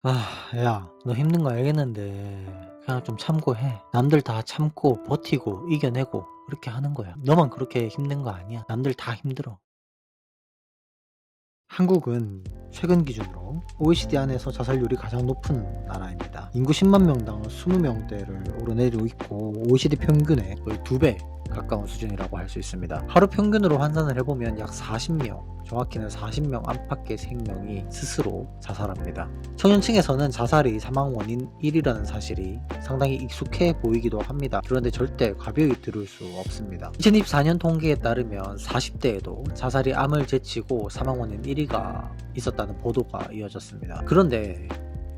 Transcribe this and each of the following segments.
야, 너 힘든 거 알겠는데 그냥 좀 참고해. 남들 다 참고 버티고 이겨내고 그렇게 하는 거야. 너만 그렇게 힘든 거 아니야. 남들 다 힘들어. 한국은 최근 기준으로 OECD 안에서 자살률이 가장 높은 나라입니다. 인구 10만 명당 20명대를 오르내리고 있고 OECD 평균의 거의 2배 가까운 수준이라고 할 수 있습니다. 하루 평균으로 환산을 해보면 약 40명, 정확히는 40명 안팎의 생명이 스스로 자살합니다. 청년층에서는 자살이 사망 원인 1위라는 사실이 상당히 익숙해 보이기도 합니다. 그런데 절대 가벼이 들을 수 없습니다. 2024년 통계에 따르면 40대에도 자살이 암을 제치고 사망 원인 1위가 있었다는 보도가 이어졌습니다. 그런데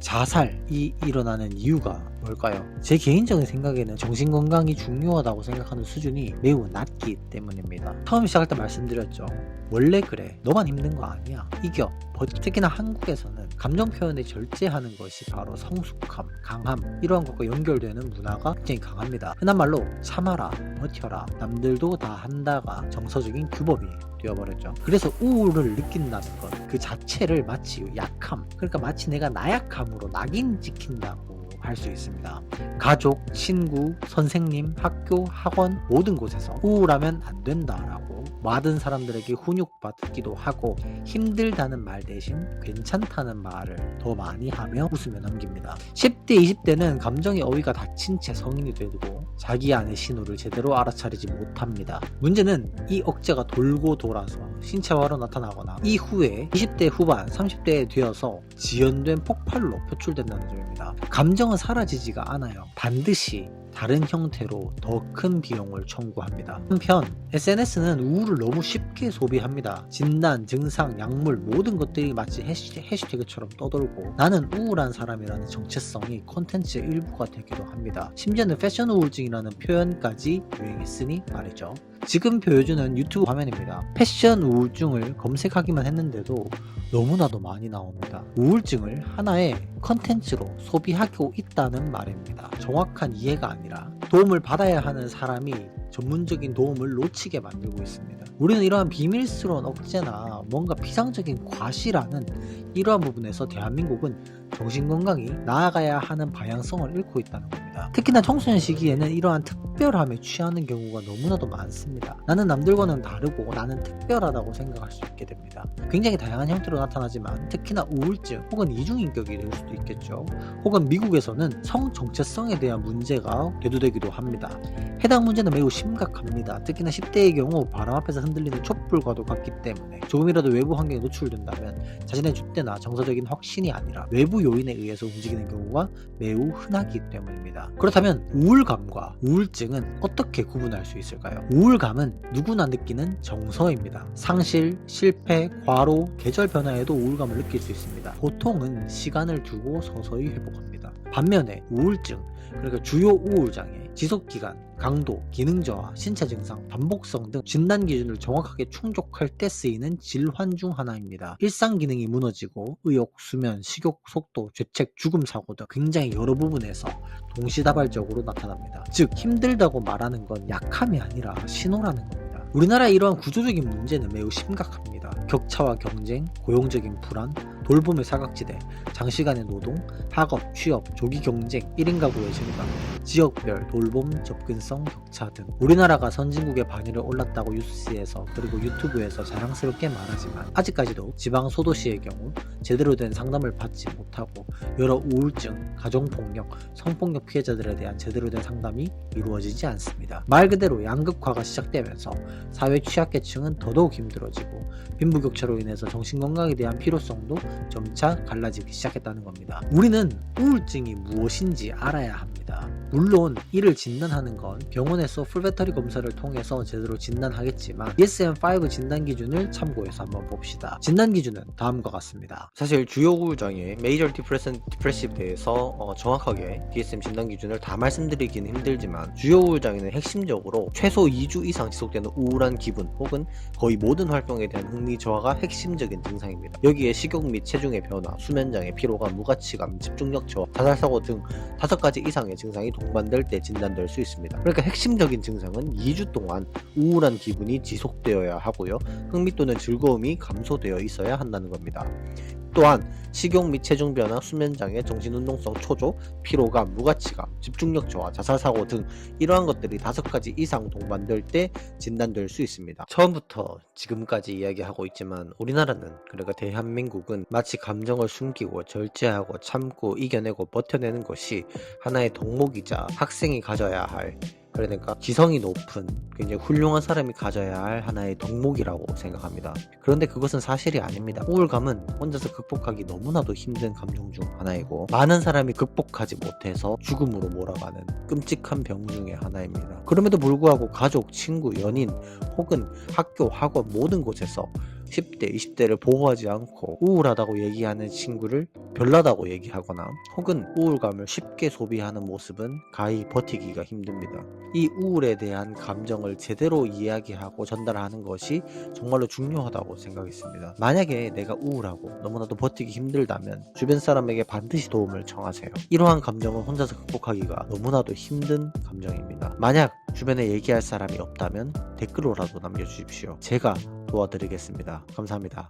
자살이 일어나는 이유가 뭘까요? 제 개인적인 생각에는 정신건강이 중요하다고 생각하는 수준이 매우 낮기 때문입니다. 처음 시작할 때 말씀드렸죠. 원래 그래. 너만 힘든 거 아니야. 이겨. 특히나 한국에서는 감정 표현을 절제하는 것이 바로 성숙함, 강함 이러한 것과 연결되는 문화가 굉장히 강합니다. 흔한 말로 참아라, 버텨라, 남들도 다 한다가 정서적인 규범이 되어버렸죠. 그래서 우울을 느낀다는 것 그 자체를 마치 약함, 그러니까 마치 내가 나약함으로 낙인 찍힌다고 할 수 있습니다. 가족, 친구, 선생님, 학교, 학원 모든 곳에서 우울하면 안 된다라고 모든 사람들에게 훈육받기도 하고 힘들다는 말 대신 괜찮다는 말을 더 많이 하며 웃으며 넘깁니다. 10대, 20대는 감정의 어휘가 닫힌 채 성인이 되고 자기 안의 신호를 제대로 알아차리지 못합니다. 문제는 이 억제가 돌고 돌아서 신체화로 나타나거나 이후에 20대 후반, 30대에 되어서 지연된 폭발로 표출된다는 점입니다. 감정은 사라지지가 않아요. 반드시 다른 형태로 더 큰 비용을 청구합니다. 한편 SNS는 우울을 너무 쉽게 소비합니다. 진단, 증상, 약물 모든 것들이 마치 해시태그처럼 떠돌고 나는 우울한 사람이라는 정체성이 콘텐츠의 일부가 되기도 합니다. 심지어는 패션 우울증이라는 표현까지 유행했으니 말이죠. 지금 보여주는 유튜브 화면입니다. 패션 우울증을 검색하기만 했는데도 너무나도 많이 나옵니다. 우울증을 하나의 컨텐츠로 소비하고 있다는 말입니다. 정확한 이해가 아니라 도움을 받아야 하는 사람이 전문적인 도움을 놓치게 만들고 있습니다. 우리는 이러한 비밀스러운 억제나 뭔가 피상적인 과시라는 이러한 부분에서 대한민국은 정신건강이 나아가야 하는 방향성을 잃고 있다는 겁니다. 특히나 청소년 시기에는 이러한 특별함에 취하는 경우가 너무나도 많습니다. 나는 남들과는 다르고 나는 특별하다고 생각할 수 있게 됩니다. 굉장히 다양한 형태로 나타나지만 특히나 우울증 혹은 이중인격이 될 수도 있겠죠. 혹은 미국에서는 성 정체성에 대한 문제가 대두되기도 합니다. 해당 문제는 매우 심각합니다. 특히나 10대의 경우 바람 앞에서 흔들리는 촛불과도 같기 때문에 조금이라도 외부 환경에 노출된다면 자신의 줏대나 정서적인 확신이 아니라 외부 요인에 의해서 움직이는 경우가 매우 흔하기 때문입니다. 그렇다면 우울감과 우울증은 어떻게 구분할 수 있을까요? 우울감은 누구나 느끼는 정서입니다. 상실, 실패, 과로, 계절 변화에도 우울감을 느낄 수 있습니다. 보통은 시간을 두고 서서히 회복합니다. 반면에 우울증, 그러니까 주요 우울장애, 지속기간, 강도, 기능 저하, 신체 증상, 반복성 등 진단 기준을 정확하게 충족할 때 쓰이는 질환 중 하나입니다. 일상 기능이 무너지고 의욕, 수면, 식욕, 속도, 죄책, 죽음 사고 등 굉장히 여러 부분에서 동시다발적으로 나타납니다. 즉 힘들다고 말하는 건 약함이 아니라 신호라는 겁니다. 우리나라의 이러한 구조적인 문제는 매우 심각합니다. 격차와 경쟁, 고용적인 불안, 돌봄의 사각지대, 장시간의 노동, 학업, 취업, 조기 경쟁, 1인 가구의 증가, 지역별 돌봄 접근성 격차 등 우리나라가 선진국의 반열에 올랐다고 뉴스에서 그리고 유튜브에서 자랑스럽게 말하지만 아직까지도 지방 소도시의 경우 제대로 된 상담을 받지 못하고 여러 우울증, 가정폭력, 성폭력 피해자들에 대한 제대로 된 상담이 이루어지지 않습니다. 말 그대로 양극화가 시작되면서 사회 취약계층은 더더욱 힘들어지고 빈부격차로 인해서 정신건강에 대한 필요성도 점차 갈라지기 시작했다는 겁니다. 우리는 우울증이 무엇인지 알아야 합니다. 물론 이를 진단하는 건 병원에서 풀배터리 검사를 통해서 제대로 진단하겠지만 DSM-5 진단 기준을 참고해서 한번 봅시다. 진단 기준은 다음과 같습니다. 사실 주요 우울장애 메이저 디프레시브 대해서 정확하게 DSM 진단 기준을 다 말씀드리기는 힘들지만 주요 우울장애는 핵심적으로 최소 2주 이상 지속되는 우울한 기분 혹은 거의 모든 활동에 대한 흥미 저하가 핵심적인 증상입니다. 여기에 식욕 및 체중의 변화, 수면장애, 피로감, 무가치감, 집중력 저하, 자살사고 등 5가지 이상의 증상이 동반될 때 진단될 수 있습니다. 그러니까 핵심적인 증상은 2주 동안 우울한 기분이 지속되어야 하고요. 흥미 또는 즐거움이 감소되어 있어야 한다는 겁니다. 또한 식욕 및 체중 변화, 수면 장애, 정신운동성 초조, 피로감, 무가치감, 집중력 저하, 자살 사고 등 이러한 것들이 5가지 이상 동반될 때 진단될 수 있습니다. 처음부터 지금까지 이야기하고 있지만 우리나라는, 그러니까 대한민국은 마치 감정을 숨기고 절제하고 참고 이겨내고 버텨내는 것이 하나의 덕목이자 학생이 가져야 할, 그러니까 지성이 높은 굉장히 훌륭한 사람이 가져야 할 하나의 덕목이라고 생각합니다. 그런데 그것은 사실이 아닙니다. 우울감은 혼자서 극복하기 너무나도 힘든 감정 중 하나이고 많은 사람이 극복하지 못해서 죽음으로 몰아가는 끔찍한 병 중의 하나입니다. 그럼에도 불구하고 가족, 친구, 연인 혹은 학교, 학원 모든 곳에서 10대, 20대를 보호하지 않고 우울하다고 얘기하는 친구를 별나다고 얘기하거나 혹은 우울감을 쉽게 소비하는 모습은 가히 버티기가 힘듭니다. 이 우울에 대한 감정을 제대로 이야기하고 전달하는 것이 정말로 중요하다고 생각했습니다. 만약에 내가 우울하고 너무나도 버티기 힘들다면 주변 사람에게 반드시 도움을 청하세요. 이러한 감정은 혼자서 극복하기가 너무나도 힘든 감정입니다. 만약 주변에 얘기할 사람이 없다면 댓글로라도 남겨주십시오. 제가 도와드리겠습니다. 감사합니다.